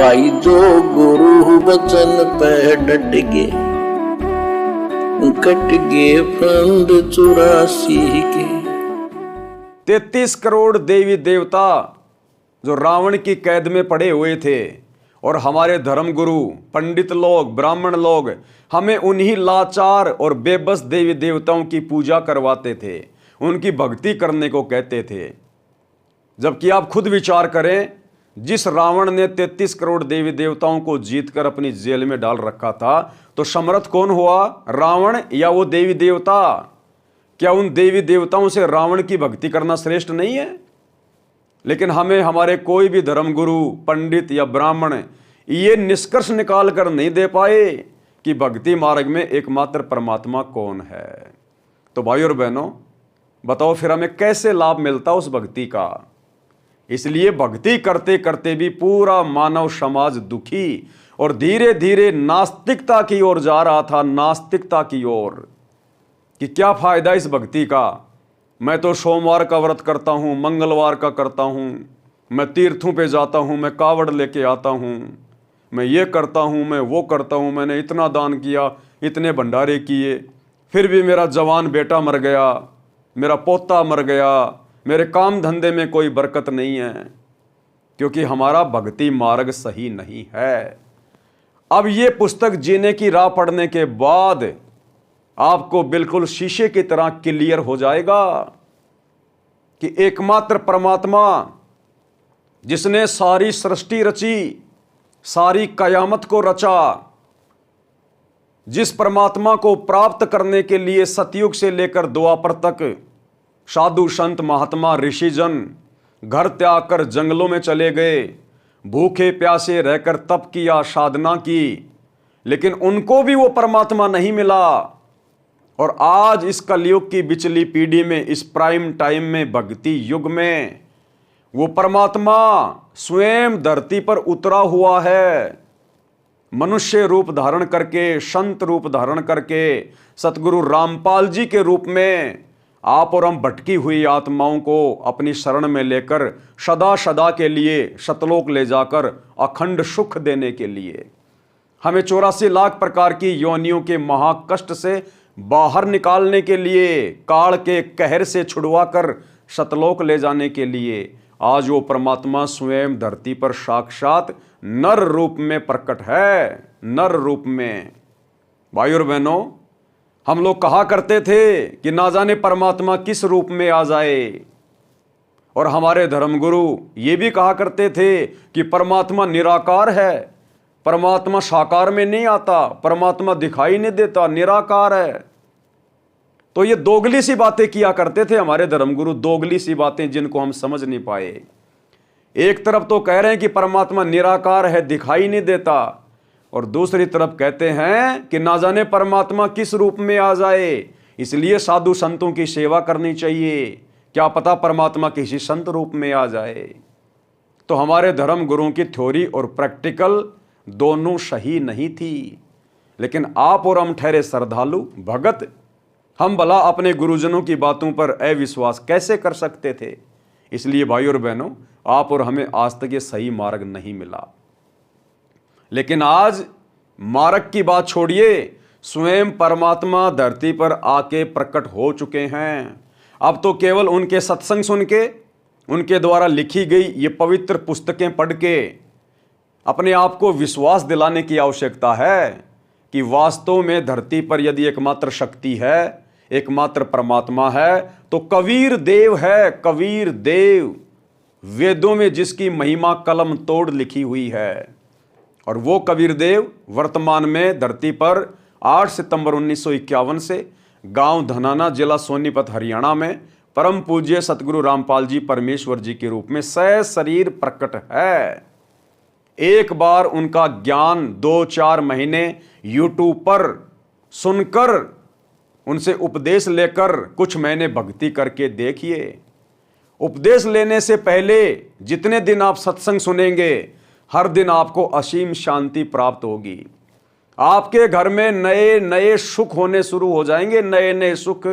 भाई जो गुरु वचन पे डट गए, कट गए फंद 84 के। 33 करोड़ देवी देवता जो रावण की कैद में पड़े हुए थे, और हमारे धर्मगुरु पंडित लोग ब्राह्मण लोग हमें उन्हीं लाचार और बेबस देवी देवताओं की पूजा करवाते थे, उनकी भक्ति करने को कहते थे। जबकि आप खुद विचार करें, जिस रावण ने 33 करोड़ देवी देवताओं को जीतकर अपनी जेल में डाल रखा था, तो समर्थ कौन हुआ, रावण या वो देवी देवता? क्या उन देवी देवताओं से रावण की भक्ति करना श्रेष्ठ नहीं है? लेकिन हमें हमारे कोई भी धर्मगुरु पंडित या ब्राह्मण ये निष्कर्ष निकाल कर नहीं दे पाए कि भक्ति मार्ग में एकमात्र परमात्मा कौन है। तो भाई और बहनों, बताओ फिर हमें कैसे लाभ मिलता उस भक्ति का? इसलिए भक्ति करते करते भी पूरा मानव समाज दुखी और धीरे धीरे नास्तिकता की ओर जा रहा था, नास्तिकता की ओर, कि क्या फायदा इस भक्ति का। मैं तो सोमवार का व्रत करता हूँ, मंगलवार का करता हूँ, मैं तीर्थों पे जाता हूँ, मैं कावड़ लेके आता हूँ, मैं ये करता हूँ, मैं वो करता हूँ, मैंने इतना दान किया, इतने भंडारे किए, फिर भी मेरा जवान बेटा मर गया, मेरा पोता मर गया, मेरे काम धंधे में कोई बरकत नहीं है, क्योंकि हमारा भक्ति मार्ग सही नहीं है। अब ये पुस्तक जीने की राह पढ़ने के बाद आपको बिल्कुल शीशे की तरह क्लियर हो जाएगा कि एकमात्र परमात्मा जिसने सारी सृष्टि रची, सारी कयामत को रचा, जिस परमात्मा को प्राप्त करने के लिए सतयुग से लेकर द्वापर तक साधु संत महात्मा ऋषिजन घर त्याग कर जंगलों में चले गए, भूखे प्यासे रहकर तप किया, साधना की, लेकिन उनको भी वो परमात्मा नहीं मिला। और आज इस कलयुग की बिचली पीढ़ी में, इस प्राइम टाइम में, भक्ति युग में, वो परमात्मा स्वयं धरती पर उतरा हुआ है, मनुष्य रूप धारण करके, संत रूप धारण करके, सतगुरु रामपाल जी के रूप में आप और हम भटकी हुई आत्माओं को अपनी शरण में लेकर सदा सदा के लिए सतलोक ले जाकर अखंड सुख देने के लिए, हमें 84 लाख प्रकार की योनियों के महाकष्ट से बाहर निकालने के लिए, काल के कहर से छुड़वा कर सतलोक ले जाने के लिए आज वो परमात्मा स्वयं धरती पर साक्षात नर रूप में प्रकट है, नर रूप में। भाई और बहनों, हम लोग कहा करते थे कि ना जाने परमात्मा किस रूप में आ जाए, और हमारे धर्मगुरु ये भी कहा करते थे कि परमात्मा निराकार है, परमात्मा साकार में नहीं आता, परमात्मा दिखाई नहीं देता, निराकार है। तो ये दोगली सी बातें किया करते थे हमारे धर्मगुरु, दोगली सी बातें जिनको हम समझ नहीं पाए। एक तरफ तो कह रहे हैं कि परमात्मा निराकार है, दिखाई नहीं देता, और दूसरी तरफ कहते हैं कि ना जाने परमात्मा किस रूप में आ जाए, इसलिए साधु संतों की सेवा करनी चाहिए, क्या पता परमात्मा किसी संत रूप में आ जाए। तो हमारे धर्म गुरुओं की थ्योरी और प्रैक्टिकल दोनों सही नहीं थी। लेकिन आप और हम ठहरे श्रद्धालु भगत, हम भला अपने गुरुजनों की बातों पर अविश्वास कैसे कर सकते थे? इसलिए भाई और बहनों, आप और हमें आज तक ये सही मार्ग नहीं मिला। लेकिन आज मार्ग की बात छोड़िए, स्वयं परमात्मा धरती पर आके प्रकट हो चुके हैं। अब तो केवल उनके सत्संग सुन के, उनके द्वारा लिखी गई ये पवित्र पुस्तकें पढ़ के अपने आप को विश्वास दिलाने की आवश्यकता है कि वास्तव में धरती पर यदि एकमात्र शक्ति है, एकमात्र परमात्मा है, तो कबीर देव है। कबीर देव, वेदों में जिसकी महिमा कलम तोड़ लिखी हुई है, और वो कबीर देव वर्तमान में धरती पर 8 सितंबर 1951 से गांव धनाना, जिला सोनीपत, हरियाणा में परम पूज्य सतगुरु रामपाल जी परमेश्वर जी के रूप में सशरीर प्रकट है। एक बार उनका ज्ञान 2-4 महीने यूट्यूब पर सुनकर, उनसे उपदेश लेकर कुछ महीने भक्ति करके देखिए। उपदेश लेने से पहले जितने दिन आप सत्संग सुनेंगे, हर दिन आपको असीम शांति प्राप्त होगी। आपके घर में नए नए सुख होने शुरू हो जाएंगे, नए नए सुख।